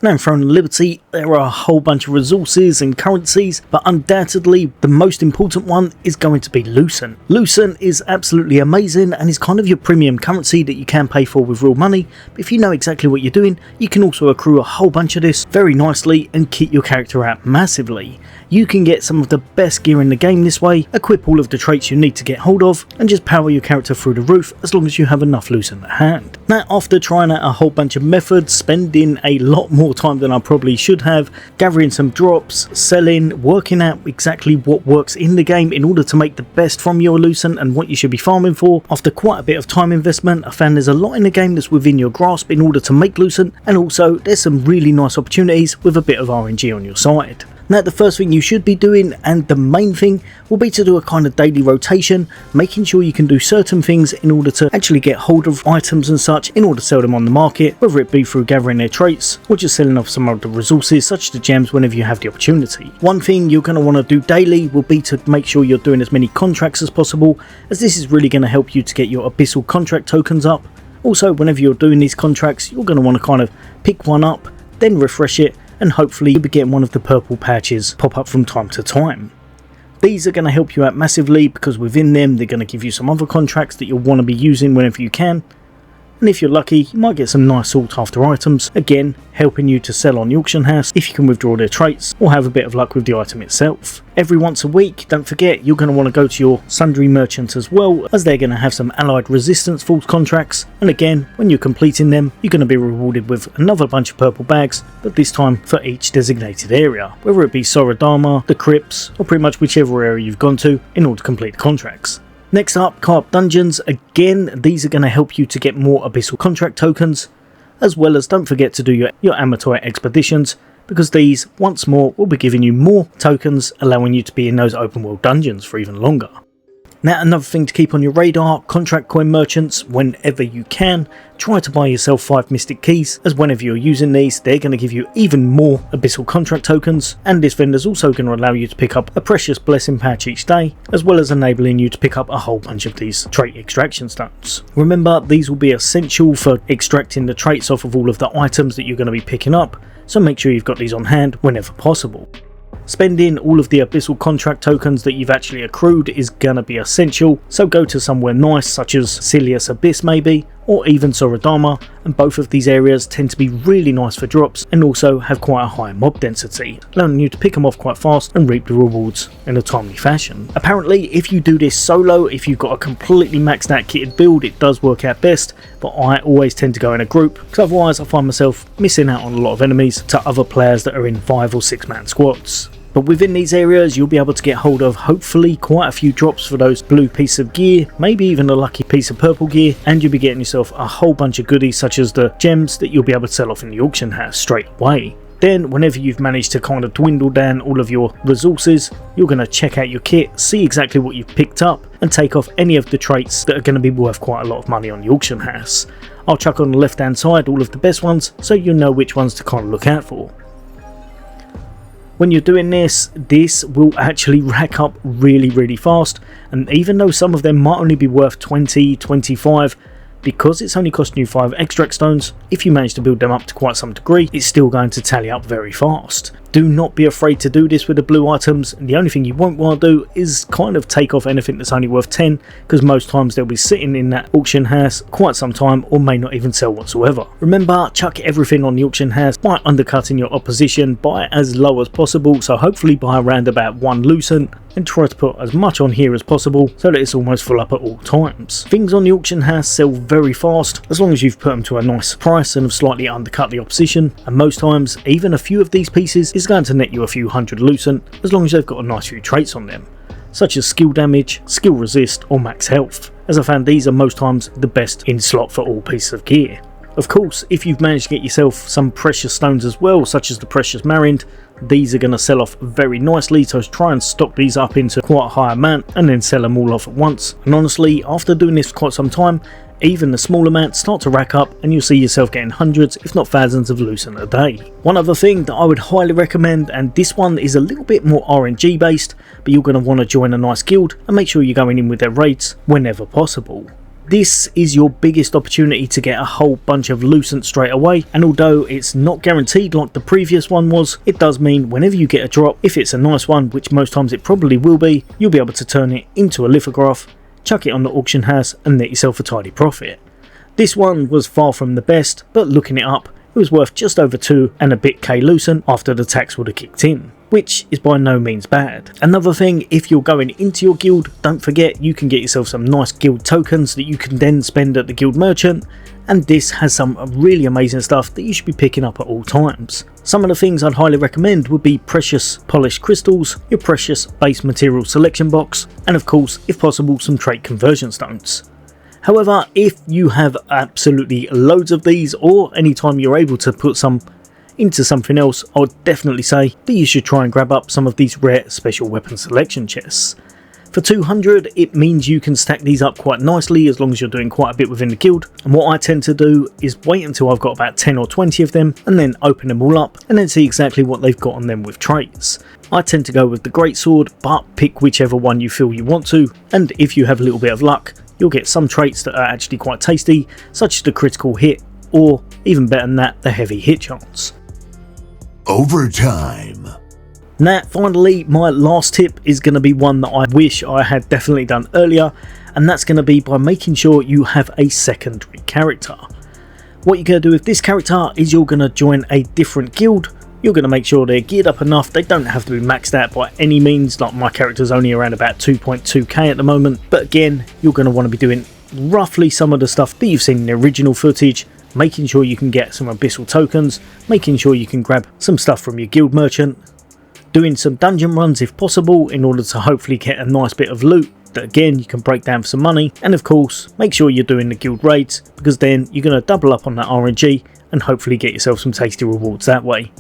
Now in Throne of Liberty, there are a whole bunch of resources and currencies, but undoubtedly the most important one is going to be Lucent. Lucent is absolutely amazing and is kind of your premium currency that you can pay for with real money, but if you know exactly what you're doing, you can also accrue a whole bunch of this very nicely and kit your character out massively. You can get some of the best gear in the game this way, equip all of the traits you need to get hold of, and just power your character through the roof as long as you have enough Lucent at hand. Now after trying out a whole bunch of methods, spending a lot more time than I probably should have, gathering some drops, selling, working out exactly what works in the game in order to make the best from your Lucent and what you should be farming for, after quite a bit of time investment I found there's a lot in the game that's within your grasp in order to make Lucent, and also there's some really nice opportunities with a bit of RNG on your side. Now the first thing you should be doing, and the main thing, will be to do a kind of daily rotation, making sure you can do certain things in order to actually get hold of items and such in order to sell them on the market, whether it be through gathering their traits or just selling off some of the resources such as the gems whenever you have the opportunity. One thing you're going to want to do daily will be to make sure you're doing as many contracts as possible, as this is really going to help you to get your abyssal contract tokens up. Also, whenever you're doing these contracts, you're going to want to kind of pick one up, then refresh it, and hopefully you'll be getting one of the purple patches pop up from time to time. These are going to help you out massively because within them they're going to give you some other contracts that you'll want to be using whenever you can, and if you're lucky you might get some nice sought after items, again helping you to sell on the auction house if you can withdraw their traits or have a bit of luck with the item itself. Every once a week, don't forget, you're going to want to go to your sundry merchants as well, as they're going to have some allied resistance false contracts, and again when you're completing them you're going to be rewarded with another bunch of purple bags, but this time for each designated area, whether it be Soradama, the crypts, or pretty much whichever area you've gone to in order to complete the contracts. Next up, co-op dungeons. Again, these are going to help you to get more abyssal contract tokens, as well as don't forget to do your amateur expeditions, because these once more will be giving you more tokens, allowing you to be in those open world dungeons for even longer. Now another thing to keep on your radar, contract coin merchants, whenever you can, try to buy yourself 5 mystic keys, as whenever you're using these they're going to give you even more abyssal contract tokens, and this vendor's also going to allow you to pick up a precious blessing patch each day, as well as enabling you to pick up a whole bunch of these trait extraction stones. Remember, these will be essential for extracting the traits off of all of the items that you're going to be picking up, so make sure you've got these on hand whenever possible. Spending all of the abyssal contract tokens that you've actually accrued is gonna be essential, so go to somewhere nice such as Silius Abyss maybe, or even Soradama, and both of these areas tend to be really nice for drops and also have quite a high mob density, allowing you to pick them off quite fast and reap the rewards in a timely fashion. Apparently if you do this solo, if you've got a completely maxed out kitted build, it does work out best, but I always tend to go in a group because otherwise I find myself missing out on a lot of enemies to other players that are in 5 or 6 man squads. But within these areas you'll be able to get hold of hopefully quite a few drops for those blue piece of gear, maybe even a lucky piece of purple gear, and you'll be getting yourself a whole bunch of goodies such as the gems that you'll be able to sell off in the auction house straight away. Then whenever you've managed to kind of dwindle down all of your resources, you're going to check out your kit, see exactly what you've picked up, and take off any of the traits that are going to be worth quite a lot of money on the auction house. I'll chuck on the left hand side all of the best ones so you'll know which ones to kind of look out for. When you're doing this will actually rack up really fast, and even though some of them might only be worth 20, 25, because it's only costing you 5 extract stones, if you manage to build them up to quite some degree, it's still going to tally up very fast. Do not be afraid to do this with the blue items. The only thing you won't want to do is kind of take off anything that's only worth 10, because most times they'll be sitting in that auction house quite some time or may not even sell whatsoever. Remember, chuck everything on the auction house by undercutting your opposition, buy as low as possible, so hopefully buy around about 1 Lucent, and try to put as much on here as possible so that it's almost full up at all times. Things on the auction house sell very fast as long as you've put them to a nice price and have slightly undercut the opposition, and most times even a few of these pieces is going to net you a few hundred Lucent as long as they've got a nice few traits on them, such as skill damage, skill resist, or max health, as I found these are most times the best in slot for all pieces of gear. Of course, if you've managed to get yourself some precious stones as well, such as the precious Marind, these are going to sell off very nicely, so try and stock these up into quite a high amount and then sell them all off at once. And honestly, after doing this for quite some time, even the small amounts start to rack up and you'll see yourself getting hundreds if not thousands of Lucent a day. One other thing that I would highly recommend, and this one is a little bit more RNG based, but you're going to want to join a nice guild and make sure you're going in with their raids whenever possible. This is your biggest opportunity to get a whole bunch of Lucent straight away, and although it's not guaranteed like the previous one was, it does mean whenever you get a drop, if it's a nice one, which most times it probably will be, you'll be able to turn it into a lithograph, chuck it on the auction house and net yourself a tidy profit. This one was far from the best, but looking it up, it was worth just over 2 and a bit K Lucent after the tax would have kicked in, which is by no means bad. Another thing, if you're going into your guild, don't forget you can get yourself some nice guild tokens that you can then spend at the guild merchant, and this has some really amazing stuff that you should be picking up at all times. Some of the things I'd highly recommend would be precious polished crystals, your precious base material selection box, and of course, if possible, some trait conversion stones. However, if you have absolutely loads of these, or anytime you're able to put some into something else, I would definitely say that you should try and grab up some of these rare special weapon selection chests. For 200, it means you can stack these up quite nicely as long as you're doing quite a bit within the guild, and what I tend to do is wait until I've got about 10 or 20 of them and then open them all up and then see exactly what they've got on them with traits. I tend to go with the greatsword, but pick whichever one you feel you want to, and if you have a little bit of luck, you'll get some traits that are actually quite tasty, such as the critical hit, or even better than that, the heavy hit chance. Overtime. Now finally, my last tip is going to be one that I wish I had definitely done earlier, and that's going to be by making sure you have a secondary character. What you're going to do with this character is you're going to join a different guild. You're going to make sure they're geared up enough. They don't have to be maxed out by any means, like my character's only around about 2.2k at the moment, but again, you're going to want to be doing roughly some of the stuff that you've seen in the original footage, making sure you can get some abyssal tokens, making sure you can grab some stuff from your guild merchant, doing some dungeon runs if possible in order to hopefully get a nice bit of loot that again you can break down for some money, and of course make sure you're doing the guild raids, because then you're going to double up on that RNG and hopefully get yourself some tasty rewards that way.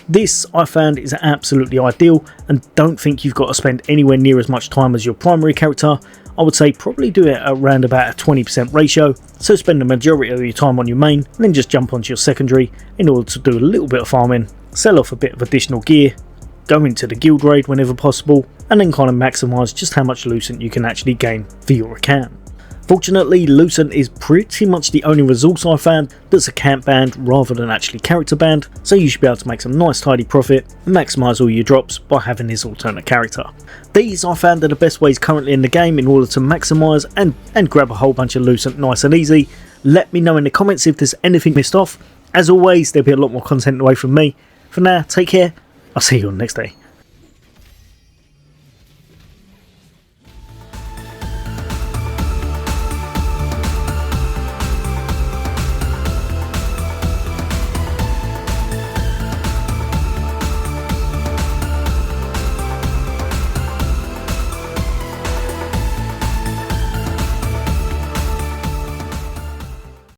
This I found is absolutely ideal, and don't think you've got to spend anywhere near as much time as your primary character. I would say probably do it around about a 20% ratio, so spend the majority of your time on your main and then just jump onto your secondary in order to do a little bit of farming, sell off a bit of additional gear, go into the guild raid whenever possible, and then kind of maximise just how much Lucent you can actually gain for your account. Fortunately, Lucent is pretty much the only resource I found that's a camp band rather than actually character band, so you should be able to make some nice tidy profit and maximise all your drops by having this alternate character. These I found are the best ways currently in the game in order to maximise and grab a whole bunch of Lucent nice and easy. Let me know in the comments if there's anything missed off. As always, there'll be a lot more content away from me. For now, take care, I'll see you on the next day.